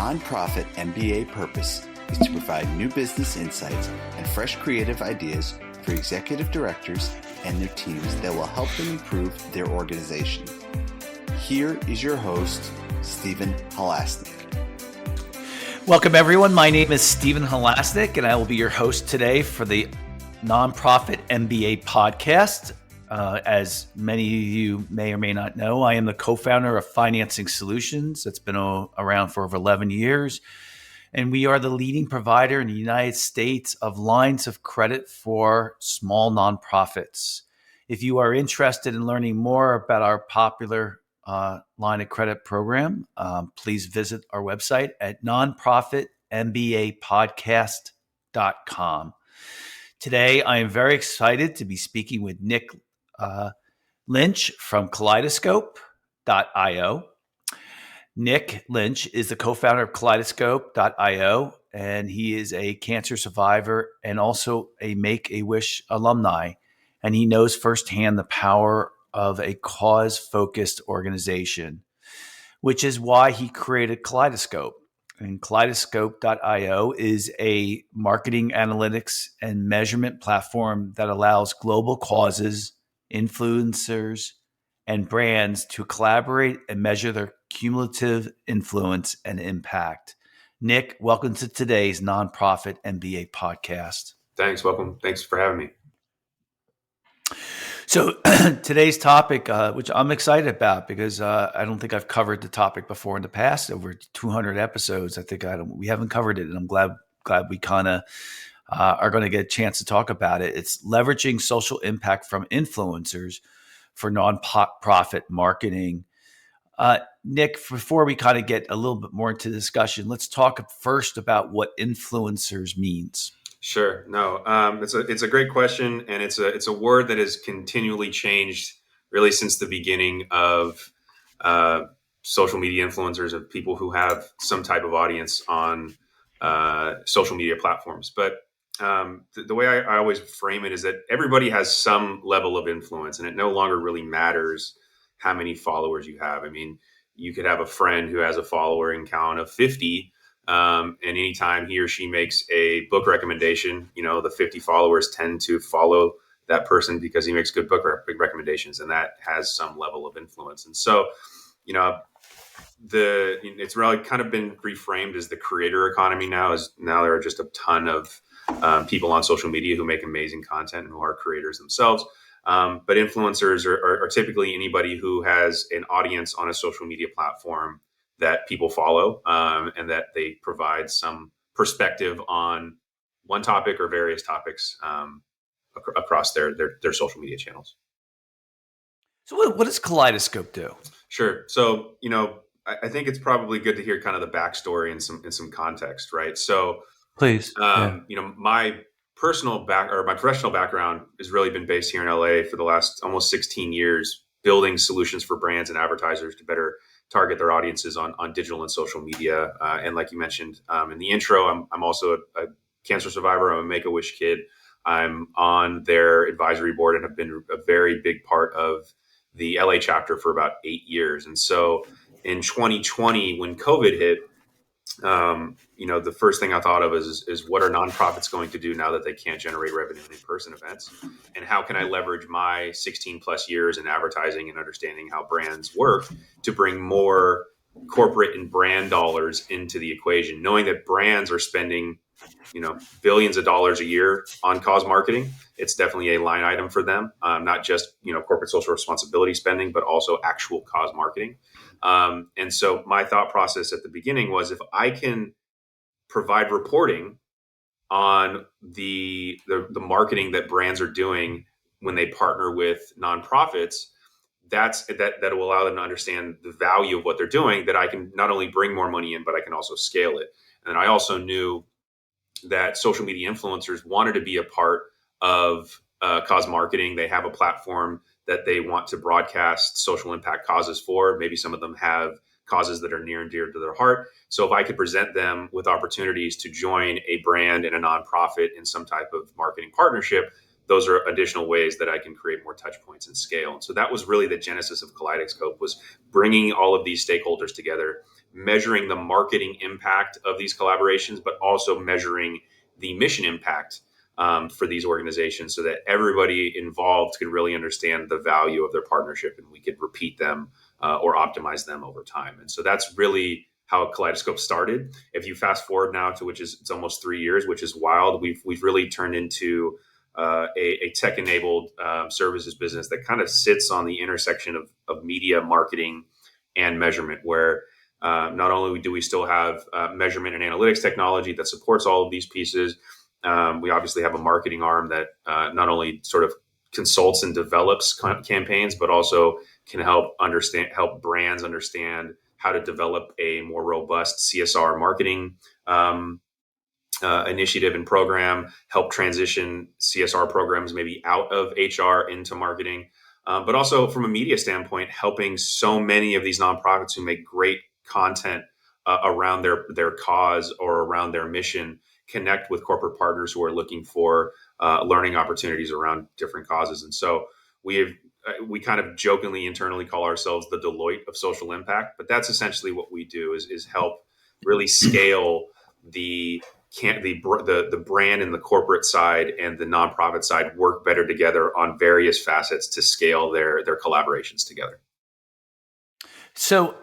nonprofit MBA purpose is to provide new business insights and fresh creative ideas for executive directors and their teams that will help them improve their organization. Here is your host, Stephen Halasnik. Welcome, everyone. My name is Stephen Halasnik, and I will be your host today for the Nonprofit MBA podcast. As many of you may or may not know, I am the co-founder of Financing Solutions. That's been around for over 11 years. And we are the leading provider in the United States of lines of credit for small nonprofits. If you are interested in learning more about our popular line of credit program, please visit our website at nonprofitmbapodcast.com. Today, I am very excited to be speaking with Nick Lynch from Kaleidoscope.io. Nick Lynch is the co-founder of Kaleidoscope.io, and he is a cancer survivor and also a Make-A-Wish alumni. And he knows firsthand the power of a cause-focused organization, which is why he created Kaleidoscope. And Kaleidoscope.io is a marketing analytics and measurement platform that allows global causes, influencers, and brands to collaborate and measure their cumulative influence and impact. Nick, welcome to today's Nonprofit MBA podcast. Thanks. Welcome. Thanks for having me. So today's topic, which I'm excited about because I don't think I've covered the topic before in the past, over 200 episodes. I think we haven't covered it, and I'm glad we kind of are going to get a chance to talk about it. It's leveraging social impact from influencers for nonprofit marketing. Nick, before we kind of get a little bit more into the discussion, let's talk first about what influencers means. Sure. No, it's a great question, and it's a word that has continually changed really since the beginning of social media influencers, of people who have some type of audience on social media platforms. But the way I always frame it is that everybody has some level of influence, and it no longer really matters how many followers you have. I mean, you could have a friend who has a following count of 50. And anytime he or she makes a book recommendation, the 50 followers tend to follow that person because he makes good book recommendations, and that has some level of influence. And so, it's really kind of been reframed as the creator economy now. Now there are just a ton of people on social media who make amazing content and who are creators themselves. But influencers are typically anybody who has an audience on a social media platform that people follow, and that they provide some perspective on one topic or various topics across their social media channels. So what does Kaleidoscope do? Sure. So, I think it's probably good to hear kind of the backstory and some context, right? So please, my personal my professional background has really been based here in LA for the last almost 16 years, building solutions for brands and advertisers to better target their audiences on digital and social media. And like you mentioned in the intro, I'm also a cancer survivor. I'm a Make-A-Wish kid. I'm on their advisory board and have been a very big part of the LA chapter for about 8 years. And so in 2020, when COVID hit, the first thing I thought of is what are nonprofits going to do now that they can't generate revenue in in-person events? And how can I leverage my 16 plus years in advertising and understanding how brands work to bring more corporate and brand dollars into the equation, knowing that brands are spending, billions of dollars a year on cause marketing. It's definitely a line item for them, not just, corporate social responsibility spending, but also actual cause marketing. And so my thought process at the beginning was, if I can provide reporting on the marketing that brands are doing when they partner with nonprofits, that will allow them to understand the value of what they're doing, that I can not only bring more money in, but I can also scale it. And I also knew that social media influencers wanted to be a part of cause marketing. They have a platform that they want to broadcast social impact causes for. Maybe some of them have causes that are near and dear to their heart. So if I could present them with opportunities to join a brand and a nonprofit in some type of marketing partnership, those are additional ways that I can create more touch points and scale. And so that was really the genesis of Kaleidoscope, was bringing all of these stakeholders together, measuring the marketing impact of these collaborations, but also measuring the mission impact for these organizations so that everybody involved could really understand the value of their partnership and we could repeat them or optimize them over time. And so that's really how Kaleidoscope started. If you fast forward now to it's almost 3 years, which is wild. We've really turned into a tech-enabled services business that kind of sits on the intersection of media, marketing, and measurement, where not only do we still have measurement and analytics technology that supports all of these pieces, we obviously have a marketing arm that not only sort of consults and develops campaigns, but also can help brands understand how to develop a more robust CSR marketing initiative and program, help transition CSR programs maybe out of HR into marketing, but also from a media standpoint, helping so many of these nonprofits who make great content around their cause or around their mission connect with corporate partners who are looking for learning opportunities around different causes. And so we kind of jokingly internally call ourselves the Deloitte of social impact, but that's essentially what we do is help really scale the brand and the corporate side and the nonprofit side work better together on various facets to scale their collaborations together. So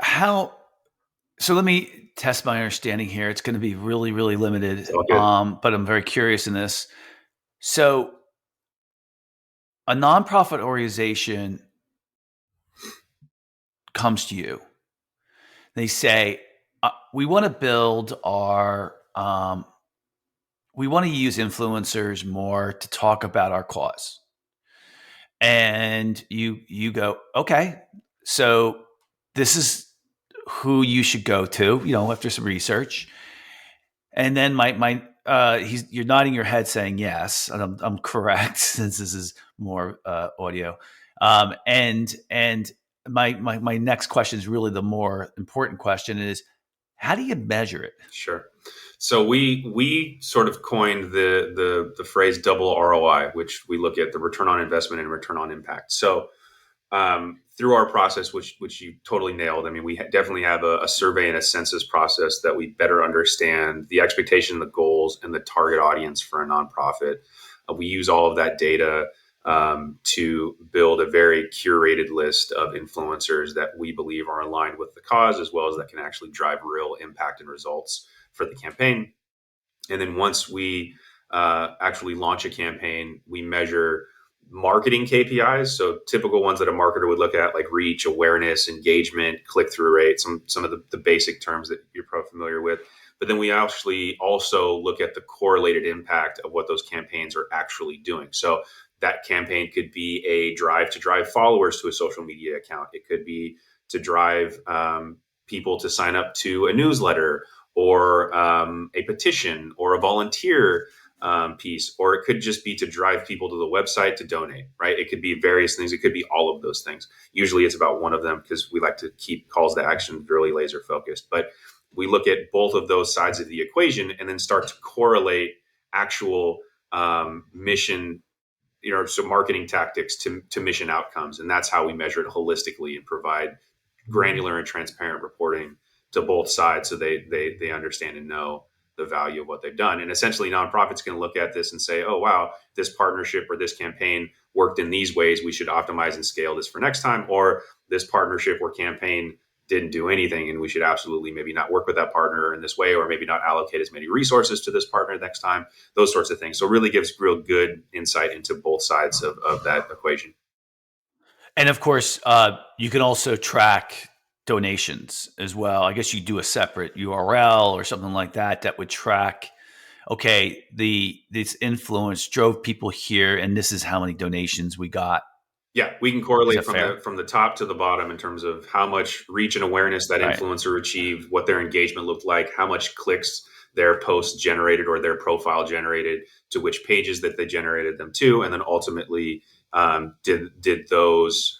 let me test my understanding here. It's going to be really, really limited, but I'm very curious in this. So a nonprofit organization comes to you. They say, we want to build we want to use influencers more to talk about our cause. And you go, okay, so this is who you should go to, after some research. And then you're nodding your head saying yes, and I'm correct since this is more audio. And my next question is really the more important question is, how do you measure it? Sure. So we sort of coined the phrase double ROI, which we look at the return on investment and return on impact. So through our process, which you totally nailed, I mean, we definitely have a survey and a census process that we better understand the expectation, the goals, and the target audience for a nonprofit. We use all of that data to build a very curated list of influencers that we believe are aligned with the cause, as well as that can actually drive real impact and results for the campaign. And then once we actually launch a campaign, we measure marketing KPIs. So typical ones that a marketer would look at, like reach, awareness, engagement, click-through rate, some of the basic terms that you're probably familiar with. But then we actually also look at the correlated impact of what those campaigns are actually doing. So that campaign could be a drive to drive followers to a social media account. It could be to drive people to sign up to a newsletter or a petition or a volunteer piece, or it could just be to drive people to the website to donate, right? It could be various things. It could be all of those things. Usually it's about one of them because we like to keep calls to action really laser focused. But we look at both of those sides of the equation and then start to correlate actual mission, so marketing tactics to mission outcomes. And that's how we measure it holistically and provide granular and transparent reporting to both sides so they understand and know the value of what they've done. And essentially nonprofits can look at this and say, oh, wow, this partnership or this campaign worked in these ways. We should optimize and scale this for next time. Or this partnership or campaign didn't do anything and we should absolutely maybe not work with that partner in this way, or maybe not allocate as many resources to this partner next time, those sorts of things. So it really gives real good insight into both sides of that equation. And of course, you can also track donations as well. I guess you do a separate URL or something like that would track, okay, this influence drove people here and this is how many donations we got. Yeah, we can correlate from the top to the bottom in terms of how much reach and awareness that influencer achieved, what their engagement looked like, how much clicks their post generated or their profile generated, to which pages that they generated them to, and then ultimately did those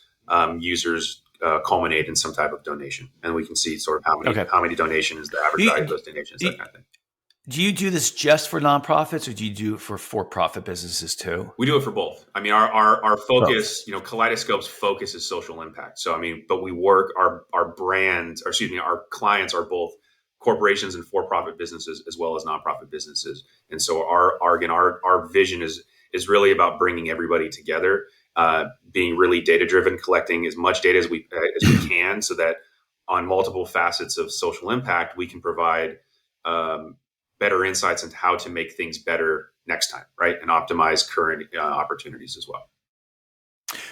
users culminate in some type of donation. And we can see sort of how many donations, the average value of those donations, that kind of thing. Do you do this just for nonprofits, or do you do it for for-profit businesses too? We do it for both. I mean, our focus, Both. Kaleidoscope's focus is social impact. So, I mean, but we work our brands, or excuse me, our clients are both corporations and for-profit businesses as well as nonprofit businesses. And so our vision is really about bringing everybody together, being really data driven, collecting as much data as we can, so that on multiple facets of social impact, we can provide better insights into how to make things better next time, right? And optimize current opportunities as well.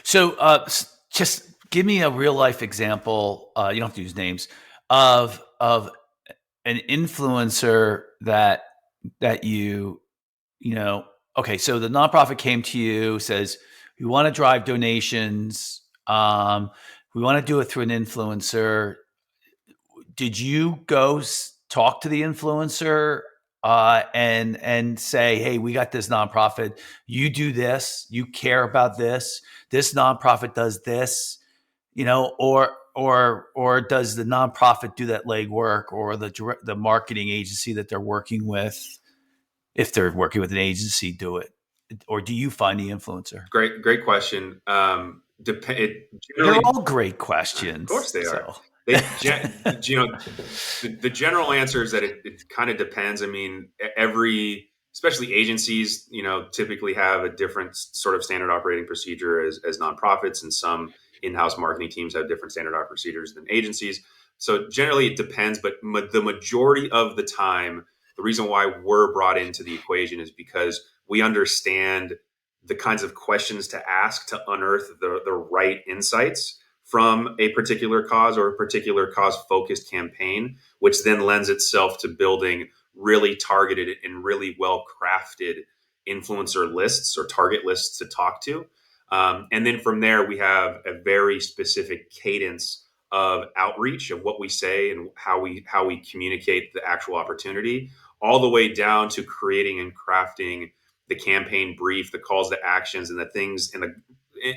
So just give me a real life example. You don't have to use names of an influencer that okay, so the nonprofit came to you, says, we want to drive donations. We want to do it through an influencer. Did you go talk to the influencer and say, hey, we got this nonprofit. You do this. You care about this. This nonprofit does this, or does the nonprofit do that legwork, or the marketing agency that they're working with, if they're working with an agency, do it? Or do you find the influencer? Great question. They're all great questions. Of course they are. So. The general answer is that it kind of depends. I mean, especially agencies, typically have a different sort of standard operating procedure as nonprofits, and some in-house marketing teams have different standard operating procedures than agencies. So generally it depends, but the majority of the time, the reason why we're brought into the equation is because we understand the kinds of questions to ask to unearth the right insights from a particular cause or a particular cause-focused campaign, which then lends itself to building really targeted and really well-crafted influencer lists or target lists to talk to. And then from there, we have a very specific cadence of outreach of what we say and how we communicate the actual opportunity, all the way down to creating and crafting the campaign brief, the calls to actions, and the things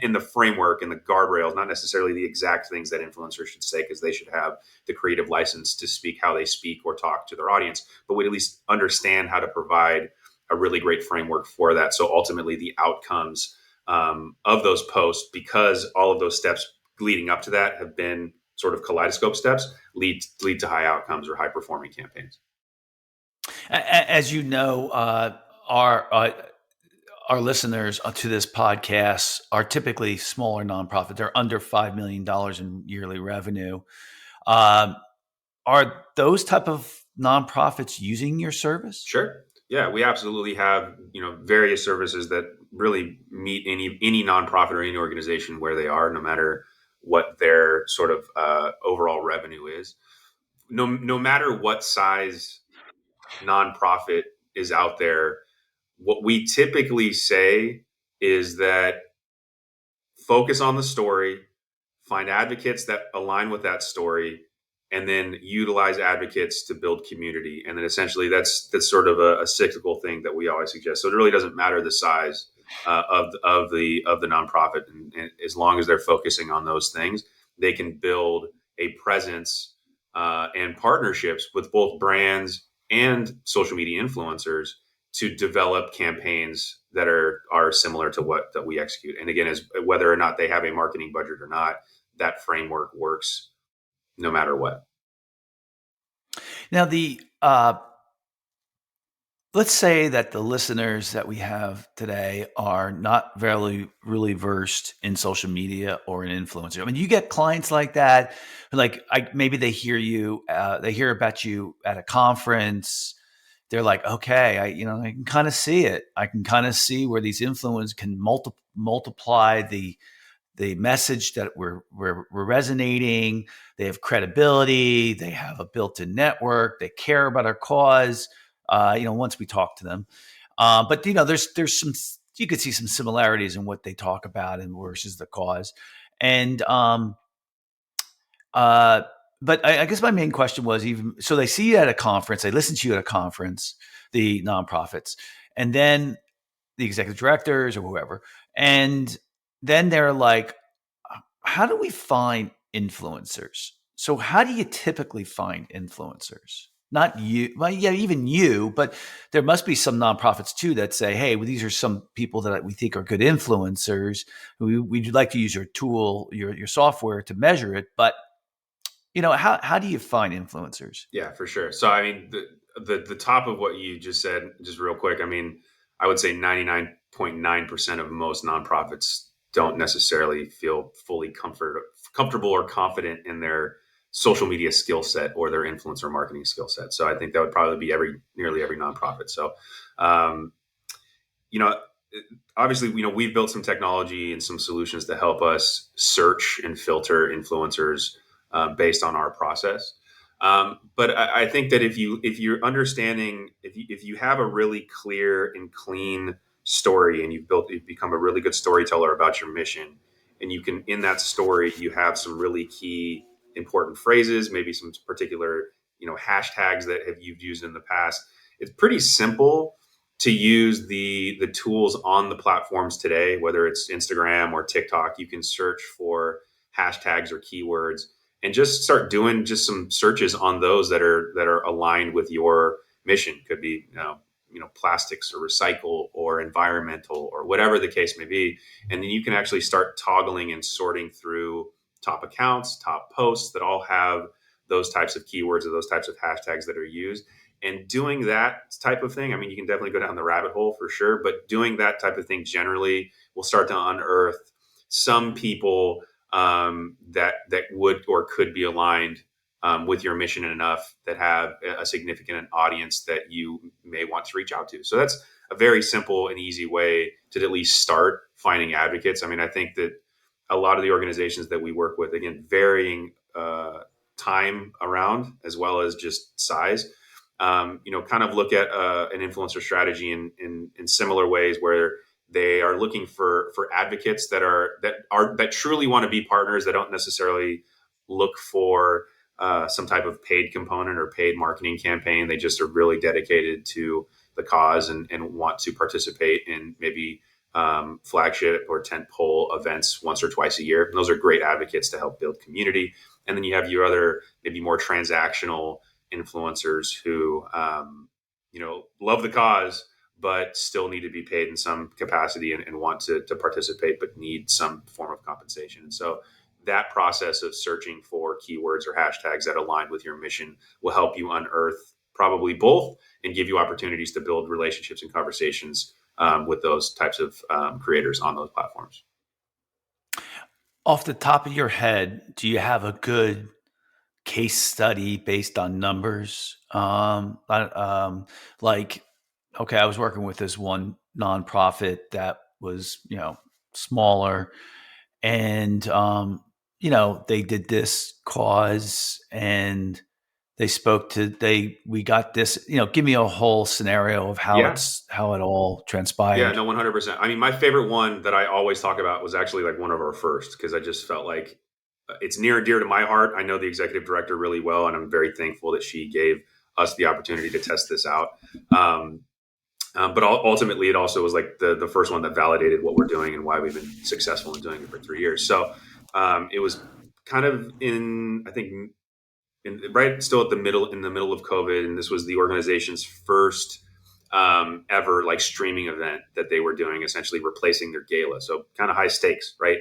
in the framework and the guardrails, not necessarily the exact things that influencers should say, because they should have the creative license to speak how they speak or talk to their audience, but we at least understand how to provide a really great framework for that. So ultimately the outcomes of those posts, because all of those steps leading up to that have been sort of Kaleidoscope steps, lead to high outcomes or high performing campaigns. As you know, our listeners to this podcast are typically smaller nonprofit. They're under $5 million in yearly revenue. Are those type of nonprofits using your service? Sure. Yeah, we absolutely have, various services that really meet any nonprofit or any organization where they are, no matter what their sort of overall revenue is. No matter what size nonprofit is out there, what we typically say is that focus on the story, find advocates that align with that story, and then utilize advocates to build community. And then essentially that's sort of a cyclical thing that we always suggest. So it really doesn't matter the size of the nonprofit, and as long as they're focusing on those things, they can build a presence and partnerships with both brands and social media influencers to develop campaigns that are similar to what that we execute. And again, as whether or not they have a marketing budget or not, that framework works no matter what. Now, let's say that the listeners that we have today are not really versed in social media or an influencer. I mean, you get clients like that, like maybe they hear about you at a conference. They're like, okay, I can kind of see it. I can kind of see where these influencers can multiply the message that we're resonating. They have credibility. They have a built-in network. They care about our cause. Once we talk to them, but there's some, you could see some similarities in what they talk about and versus the cause. And but I guess my main question was, so they see you at a conference, they listen to you at a conference, the nonprofits, and then the executive directors or whoever, and then they're like, how do we find influencers? So how do you typically find influencers? not you, well, yeah, even you, but there must be some nonprofits too that say, hey, well, these are some people that we think are good influencers. We'd like to use your tool, your software to measure it. But, how do you find influencers? Yeah, for sure. So, I mean, the top of what you just said, just real quick, I mean, I would say 99.9% of most nonprofits don't necessarily feel fully comfortable or confident in their social media skill set or their influencer marketing skill set. So I think that would probably be nearly every nonprofit. So, um, you know, obviously, we've built some technology and some solutions to help us search and filter influencers based on our process. But I think that if you're understanding, if you have a really clear and clean story, and you've become a really good storyteller about your mission, and you can, in that story, you have some really key important phrases, maybe some particular hashtags that you've used in the past. It's pretty simple to use the tools on the platforms today, whether it's Instagram or TikTok. You can search for hashtags or keywords and just start doing just some searches on those that are aligned with your mission. Could be plastics or recycle or environmental or whatever the case may be, and then you can actually start toggling and sorting through top accounts, top posts that all have those types of keywords or those types of hashtags that are used. And doing that type of thing, I mean, you can definitely go down the rabbit hole for sure, but doing that type of thing generally will start to unearth some people that would or could be aligned with your mission enough, that have a significant audience that you may want to reach out to. So that's a very simple and easy way to at least start finding advocates. I mean, I think that a lot of the organizations that we work with, again, varying time around as well as just size, kind of look at an influencer strategy in similar ways, where they are looking for advocates that truly want to be partners, that don't necessarily look for some type of paid component or paid marketing campaign. They just are really dedicated to the cause and want to participate in maybe flagship or tentpole events once or twice a year. And those are great advocates to help build community. And then you have your other, maybe more transactional influencers who, love the cause, but still need to be paid in some capacity and want to participate, but need some form of compensation. And so that process of searching for keywords or hashtags that align with your mission will help you unearth probably both, and give you opportunities to build relationships and conversations with those types of creators on those platforms. Off the top of your head, do you have a good case study based on numbers? Okay, I was working with this one nonprofit that was, smaller, and they did this cause, and we got this, give me a whole scenario of how it all transpired. Yeah, no, 100%. I mean, my favorite one that I always talk about was actually like one of our first, because I just felt like it's near and dear to my heart. I know the executive director really well, and I'm very thankful that she gave us the opportunity to test this out. But ultimately, it also was like the first one that validated what we're doing and why we've been successful in doing it for 3 years. So it was kind of still in the middle of COVID, and this was the organization's first ever like streaming event that they were doing, essentially replacing their gala. So kind of high stakes, right?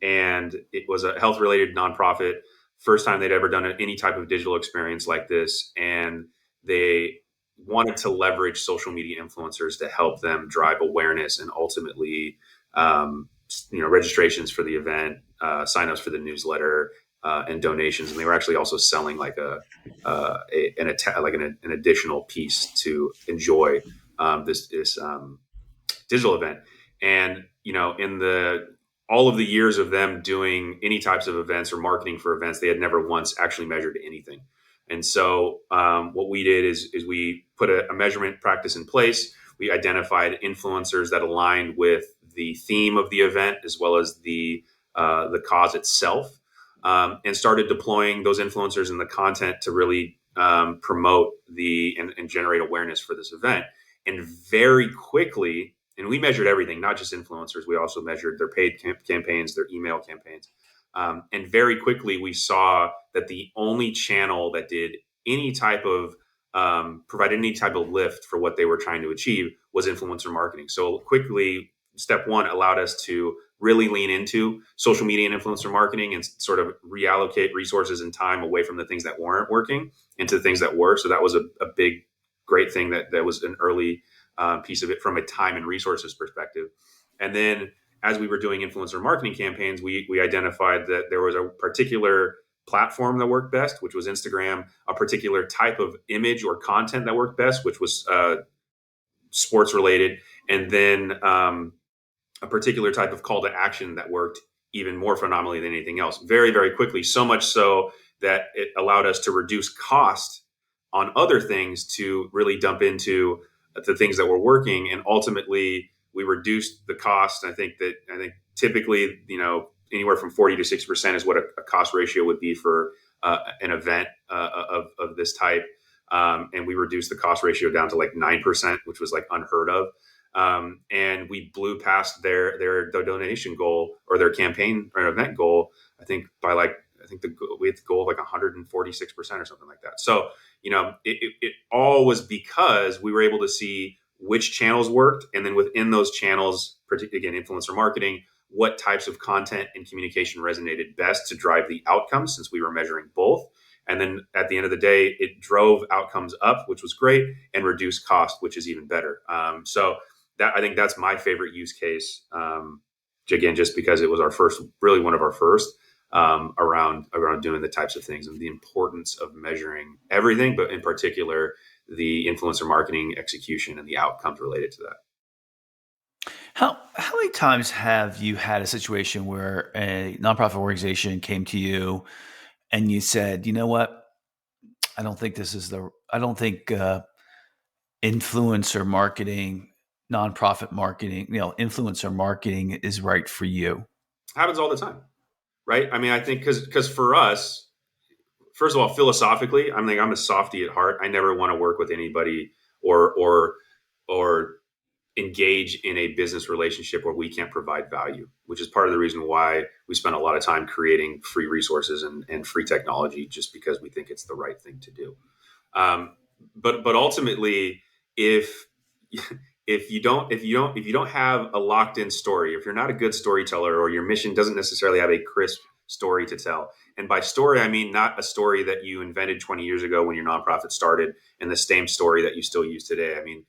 And it was a health related nonprofit. First time they'd ever done any type of digital experience like this, and they wanted to leverage social media influencers to help them drive awareness and ultimately, registrations for the event, signups for the newsletter, and donations. And they were actually also selling like an additional piece to enjoy this digital event. And in all of the years of them doing any types of events or marketing for events, they had never once actually measured anything. And so what we did is we put a measurement practice in place. We identified influencers that aligned with the theme of the event as well as the cause itself, and started deploying those influencers and the content to really promote and generate awareness for this event. And very quickly, and we measured everything, not just influencers. We also measured their paid campaigns, their email campaigns. And very quickly, we saw that the only channel that did any type of provided any type of lift for what they were trying to achieve was influencer marketing. So quickly, step one allowed us to really lean into social media and influencer marketing and sort of reallocate resources and time away from the things that weren't working into the things that were. So that was a big, great thing that was an early piece of it from a time and resources perspective. And then as we were doing influencer marketing campaigns, we identified that there was a particular platform that worked best, which was Instagram, a particular type of image or content that worked best, which was sports related, and then a particular type of call to action that worked even more phenomenally than anything else, very, very quickly. So much so that it allowed us to reduce cost on other things to really dump into the things that were working. And ultimately, we reduced the cost. I think typically, anywhere from 40 to 60% is what a cost ratio would be for an event of this type. And we reduced the cost ratio down to like 9%, which was like unheard of. And we blew past their donation goal or their campaign or event goal. I think we had the goal of like 146% or something like that. So, it all was because we were able to see which channels worked. And then within those channels, particularly again, influencer marketing, what types of content and communication resonated best to drive the outcomes, since we were measuring both. And then at the end of the day, it drove outcomes up, which was great, and reduced cost, which is even better. So I think that's my favorite use case. Again, just because it was really one of our first around doing the types of things and the importance of measuring everything, but in particular, the influencer marketing execution and the outcomes related to that. How many times have you had a situation where a nonprofit organization came to you and you said, you know what, I don't think influencer marketing, nonprofit marketing, influencer marketing is right for you? Happens all the time, right? I mean, I think because for us, first of all, philosophically, I'm a softie at heart. I never want to work with anybody or engage in a business relationship where we can't provide value, which is part of the reason why we spend a lot of time creating free resources and free technology, just because we think it's the right thing to do. But ultimately, if you don't have a locked in story, if you're not a good storyteller, or your mission doesn't necessarily have a crisp story to tell. And by story, I mean not a story that you invented 20 years ago when your nonprofit started and the same story that you still use today. I mean,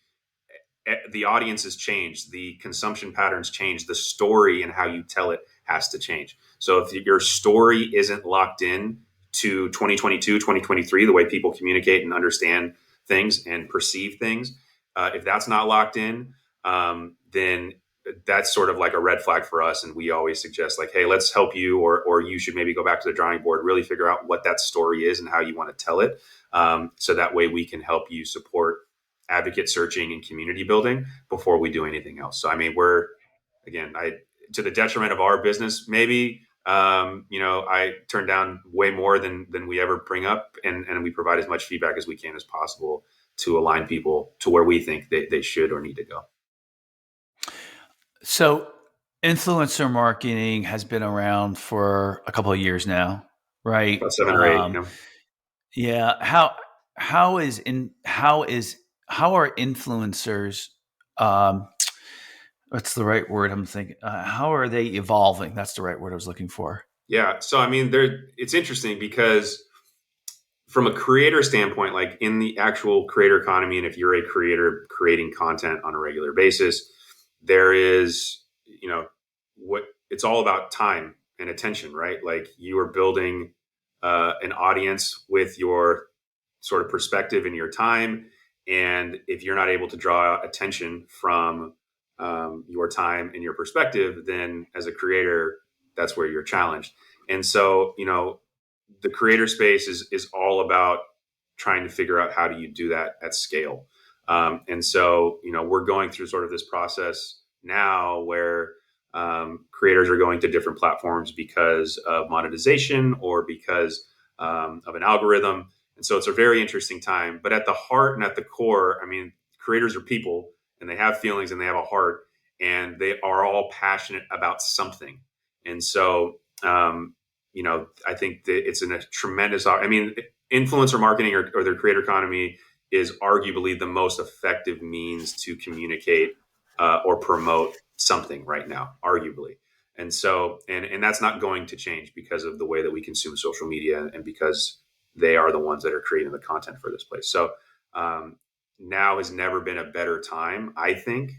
the audience has changed, the consumption patterns change, the story and how you tell it has to change. So if your story isn't locked in to 2022, 2023, the way people communicate and understand things and perceive things, if that's not locked in, then that's sort of like a red flag for us. And we always suggest like, hey, let's help you, or you should maybe go back to the drawing board, really figure out what that story is and how you want to tell it. So that way we can help you support advocate searching and community building before we do anything else. So, I mean, to the detriment of our business, maybe, I turn down way more than we ever bring up, and we provide as much feedback as we can as possible to align people to where we think they should or need to go. So influencer marketing has been around for a couple of years now, right? About 7 or 8. Yeah. How are influencers, what's the right word I'm thinking? How are they evolving? That's the right word I was looking for. Yeah. So, I mean, it's interesting because from a creator standpoint, like in the actual creator economy, and if you're a creator creating content on a regular basis, there is, it's all about time and attention, right? Like you are building an audience with your sort of perspective and your time. And if you're not able to draw attention from your time and your perspective, then as a creator, that's where you're challenged. And so, the creator space is all about trying to figure out how do you do that at scale. And so, we're going through sort of this process now where creators are going to different platforms because of monetization or because of an algorithm. And so it's a very interesting time. But at the heart and at the core, I mean, creators are people and they have feelings and they have a heart and they are all passionate about something. And so, I think that it's a tremendous, influencer marketing or their creator economy is arguably the most effective means to communicate or promote something right now, arguably. And so, and that's not going to change because of the way that we consume social media and because they are the ones that are creating the content for this place. So now has never been a better time, I think,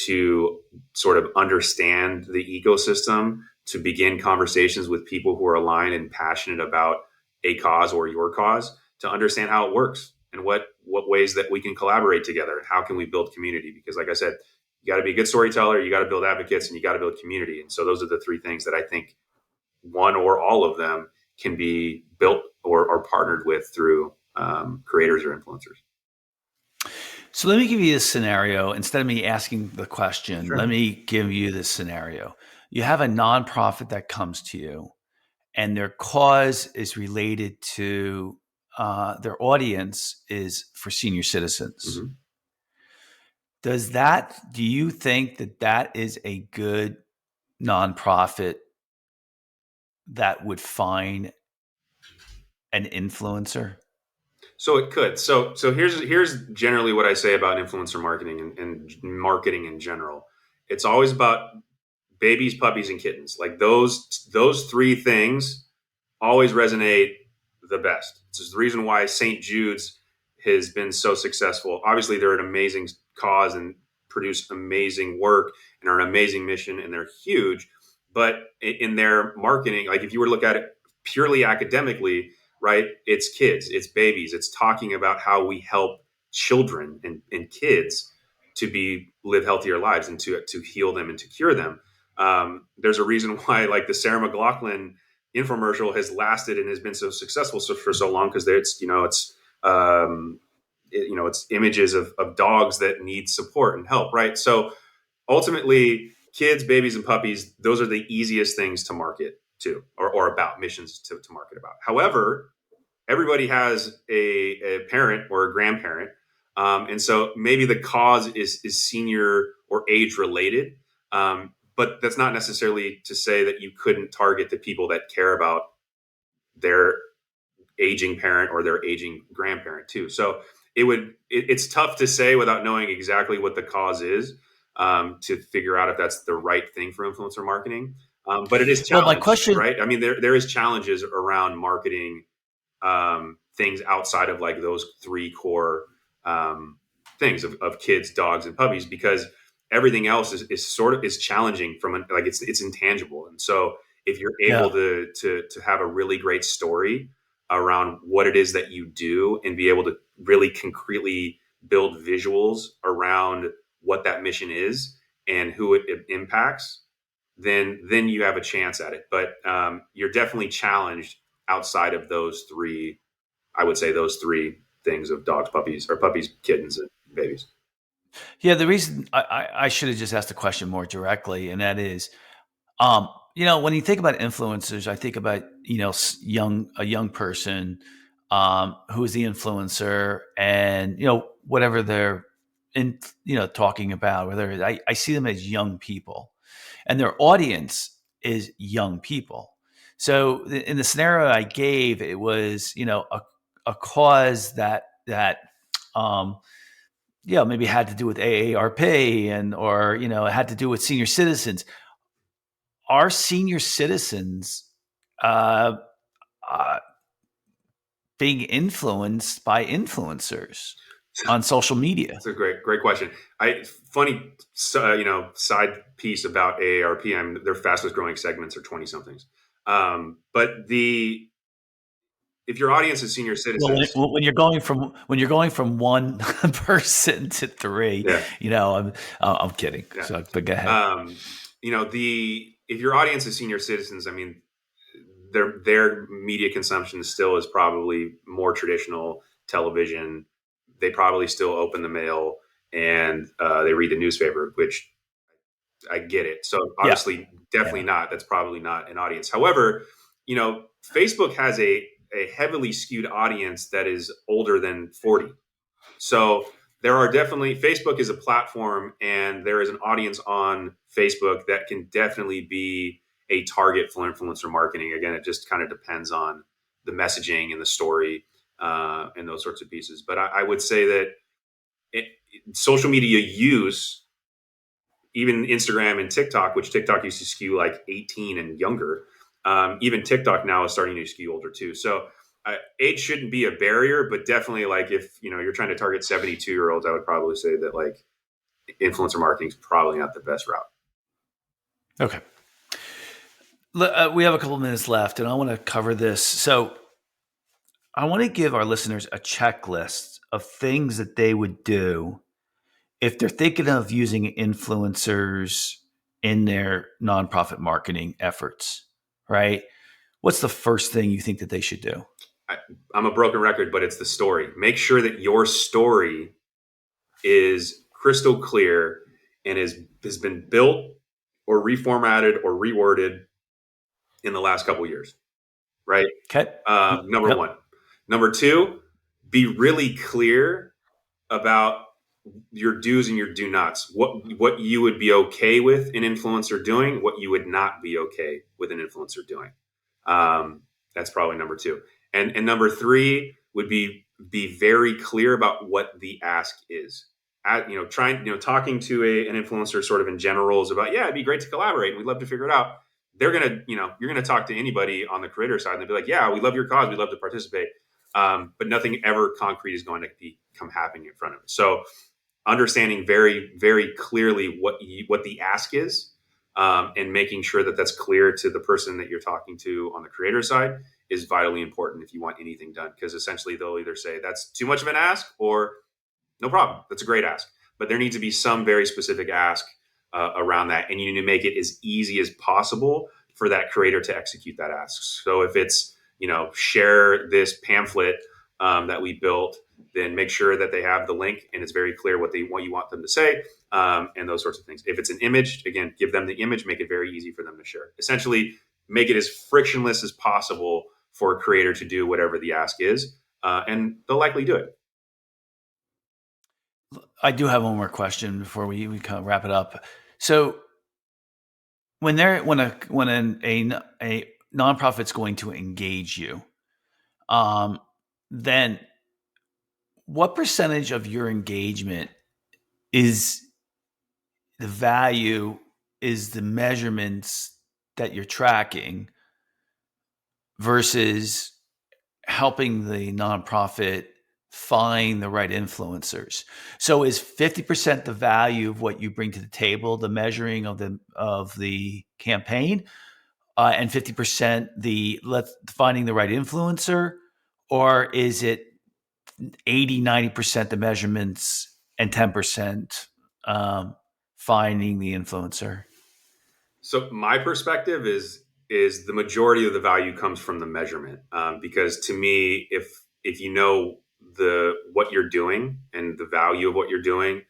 to sort of understand the ecosystem, to begin conversations with people who are aligned and passionate about a cause or your cause, to understand how it works and what ways that we can collaborate together and how can we build community. Because like I said, you got to be a good storyteller, you got to build advocates, and you got to build community. And so those are the three things that I think one or all of them can be built or partnered with through creators or influencers. So let me give you this scenario. Instead of me asking the question, Sure. let me give you this scenario. You have a nonprofit that comes to you and their cause is related to their audience is for senior citizens. Mm-hmm. Do you think that is a good nonprofit that would find an influencer? So it could. So here's generally what I say about influencer marketing and marketing in general. It's always about babies, puppies, and kittens. Like those three things always resonate the best. It's the reason why St. Jude's has been so successful. Obviously, they're an amazing cause and produce amazing work and are an amazing mission, and they're huge. But in their marketing, like if you were to look at it purely academically, right? It's kids, it's babies, it's talking about how we help children and kids to live healthier lives and to heal them and to cure them. There's a reason why like the Sarah McLachlan infomercial has lasted and has been so successful for so long, because it's images of dogs that need support and help, right? So ultimately, kids, babies, and puppies, those are the easiest things to market to or about missions to market about. However, everybody has a parent or a grandparent. And so maybe the cause is senior or age related. But that's not necessarily to say that you couldn't target the people that care about their aging parent or their aging grandparent too. So it's tough to say without knowing exactly what the cause is, to figure out if that's the right thing for influencer marketing. But it is challenging, Well, my question, right? I mean, there is challenges around marketing things outside of like those three core things of kids, dogs, and puppies, because everything else is challenging like it's intangible. And so if you're able to have a really great story around what it is that you do and be able to really concretely build visuals around what that mission is and who it impacts, then you have a chance at it. But you're definitely challenged outside of those three. I would say those three things of dogs, puppies, kittens, and babies. Yeah, the reason I should have just asked the question more directly, and that is, when you think about influencers, I think about a young person who is the influencer, and whatever they're talking about, whether I see them as young people, and their audience is young people. So in the scenario I gave, it was a cause that maybe had to do with AARP or it had to do with senior citizens. Are senior citizens being influenced by influencers on social media? That's a great question. Funny, side piece about AARP. Their fastest growing segments are 20 somethings. But if your audience is senior citizens, when you're going from one person to three, I'm kidding. Yeah. So, but go ahead. If your audience is senior citizens, I mean, their media consumption still is probably more traditional television. They probably still open the mail and they read the newspaper, which I get it. So obviously, definitely not. That's probably not an audience. However, Facebook has a heavily skewed audience that is older than 40. So there are definitely, Facebook is a platform and there is an audience on Facebook that can definitely be a target for influencer marketing. Again, it just kind of depends on the messaging and the story. and those sorts of pieces. But I would say that social media use, even Instagram and TikTok, which TikTok used to skew like 18 and younger, even TikTok now is starting to skew older too. So age shouldn't be a barrier, but definitely like if you're trying to target 72-year-olds, I would probably say that like influencer marketing is probably not the best route. Okay. We have a couple minutes left, and I want to cover this. So I want to give our listeners a checklist of things that they would do if they're thinking of using influencers in their nonprofit marketing efforts, right? What's the first thing you think that they should do? I'm a broken record, but it's the story. Make sure that your story is crystal clear and has been built or reformatted or reworded in the last couple of years, right? Okay. Number one. Number two, be really clear about your do's and your do nots. What you would be okay with an influencer doing, what you would not be okay with an influencer doing. That's probably number two. And number three would be very clear about what the ask is. Talking to an influencer sort of in general is about, it'd be great to collaborate and we'd love to figure it out. They're going to, you're going to talk to anybody on the creator side and they'll be like, yeah, we love your cause. We'd love to participate. But nothing ever concrete is going to come happening in front of it. So understanding very, very clearly what the ask is, and making sure that that's clear to the person that you're talking to on the creator side is vitally important if you want anything done. Because essentially they'll either say that's too much of an ask or no problem, that's a great ask. But there needs to be some very specific ask around that. And you need to make it as easy as possible for that creator to execute that ask. So if it's, share this pamphlet that we built, then make sure that they have the link and it's very clear what you want them to say, and those sorts of things. If it's an image, again, give them the image, make it very easy for them to share. Essentially, make it as frictionless as possible for a creator to do whatever the ask is, and they'll likely do it. I do have one more question before we kind of wrap it up. So when a nonprofit's going to engage you, then what percentage of your engagement is the value, is the measurements that you're tracking versus helping the nonprofit find the right influencers? So is 50% the value of what you bring to the table, the measuring of the campaign, and 50% finding the right influencer, or is it 80, 90% the measurements and 10% finding the influencer? So my perspective is the majority of the value comes from the measurement, because to me, if you know what you're doing and the value of what you're doing,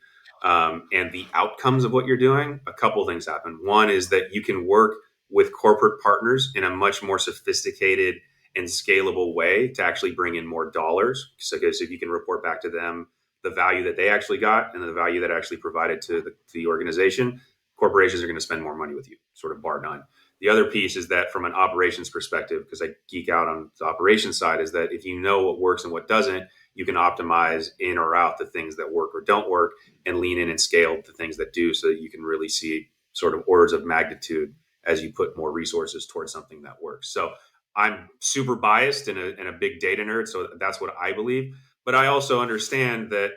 and the outcomes of what you're doing, a couple of things happen. One is that you can work with corporate partners in a much more sophisticated and scalable way to actually bring in more dollars. So because if you can report back to them the value that they actually got and the value that actually provided to the organization, corporations are going to spend more money with you, sort of bar none. The other piece is that from an operations perspective, because I geek out on the operations side, is that if you know what works and what doesn't, you can optimize in or out the things that work or don't work and lean in and scale the things that do, so that you can really see sort of orders of magnitude as you put more resources towards something that works. So I'm super biased and a big data nerd, so that's what I believe. But I also understand that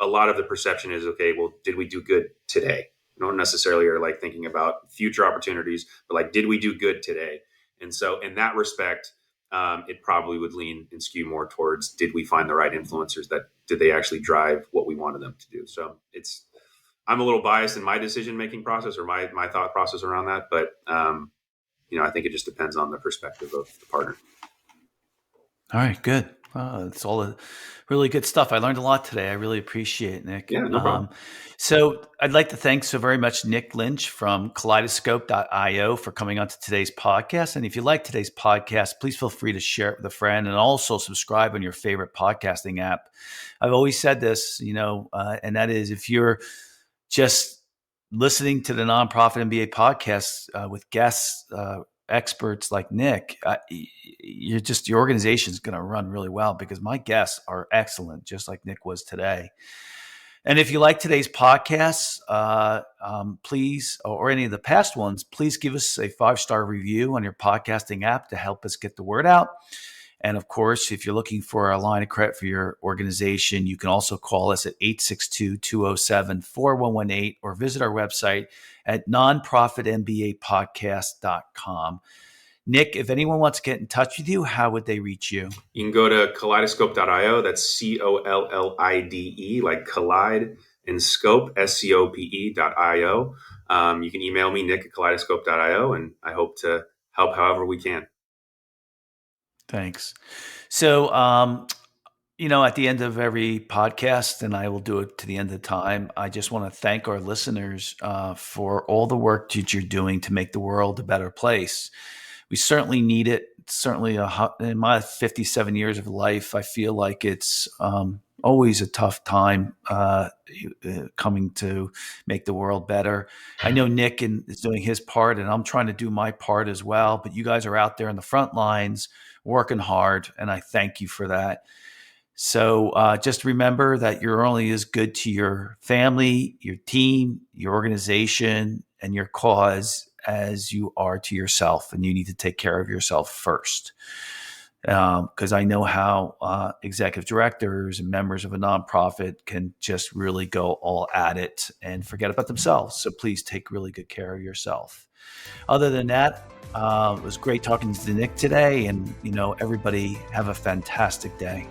a lot of the perception is, okay, well, did we do good today? You don't necessarily are like thinking about future opportunities, but like, did we do good today? And so in that respect, it probably would lean and skew more towards, did we find the right influencers did they actually drive what we wanted them to do? So I'm a little biased in my decision-making process or my thought process around that, but I think it just depends on the perspective of the partner. All right, good. It's all really good stuff. I learned a lot today. I really appreciate it, Nick. Yeah, no problem. So I'd like to thank so very much Nick Lynch from Kaleidoscope.io for coming on to today's podcast. And if you like today's podcast, please feel free to share it with a friend and also subscribe on your favorite podcasting app. I've always said this, and that is, if you're just listening to the Nonprofit MBA podcast with guests experts like Nick, your organization is going to run really well because my guests are excellent, just like Nick was today. And if you like today's podcast, please, or any of the past ones, please give us a 5-star review on your podcasting app to help us get the word out. And of course, if you're looking for a line of credit for your organization, you can also call us at 862-207-4118 or visit our website at nonprofitmbapodcast.com. Nick, if anyone wants to get in touch with you, how would they reach you? You can go to kaleidoscope.io. That's COLLIDE, like collide, and scope, SCOPE.io. You can email me, Nick at kaleidoscope.io, and I hope to help however we can. Thanks. So, at the end of every podcast, and I will do it to the end of the time, I just want to thank our listeners for all the work that you're doing to make the world a better place. We certainly need it. Certainly, in my 57 years of life, I feel like it's always a tough time coming to make the world better. I know Nick is doing his part, and I'm trying to do my part as well. But you guys are out there in the front lines working hard, and I thank you for that. So just remember that you're only as good to your family, your team, your organization, and your cause as you are to yourself, and you need to take care of yourself first. Because I know how executive directors and members of a nonprofit can just really go all at it and forget about themselves. So please take really good care of yourself. Other than that, it was great talking to Nick today, and everybody have a fantastic day.